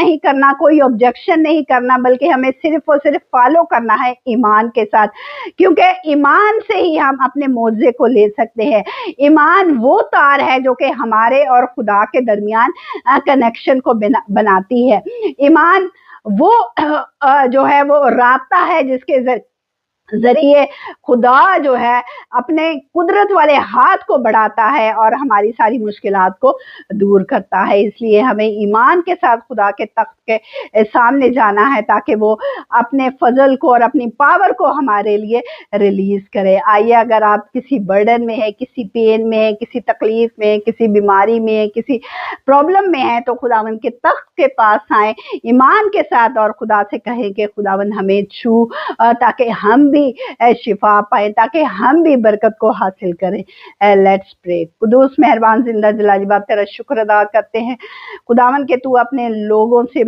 نہیں کرنا, کوئی ऑब्जेक्शन नहीं करना, बल्कि हमें सिर्फ और सिर्फ फॉलो करना है ईमान के साथ, क्योंकि ईमान से ही हम अपने मौजे को ले सकते हैं. ईमान वो तार है जो कि हमारे और खुदा के दरमियान कनेक्शन को बनाती है. ईमान वो जो है वो रास्ता है जिसके जरिए खुदा जो है अपने कुदरत वाले हाथ को बढ़ाता है और हमारी सारी मुश्किलात को दूर करता है. इसलिए हमें ईमान के साथ खुदा के तख्त के सामने जाना है ताकि वो अपने फजल को और अपनी पावर को हमारे लिए रिलीज करे. आइए, अगर आप किसी बर्डन में है, किसी पेन में है, किसी तकलीफ में है, किसी बीमारी में है, किसी प्रॉब्लम में है, तो खुदावन के तख्त के पास आए ईमान के साथ और खुदा से कहें कि खुदावन हमें छू, ताकि हम भी शिफा पाए, ताकि हम भी बरकत को हासिल करें. Let's pray. कुदूस मेहरबान जिंदा जलाली बाप तेरा शुक्र अदा करते हैं खुदावन के तू अपने लोगों से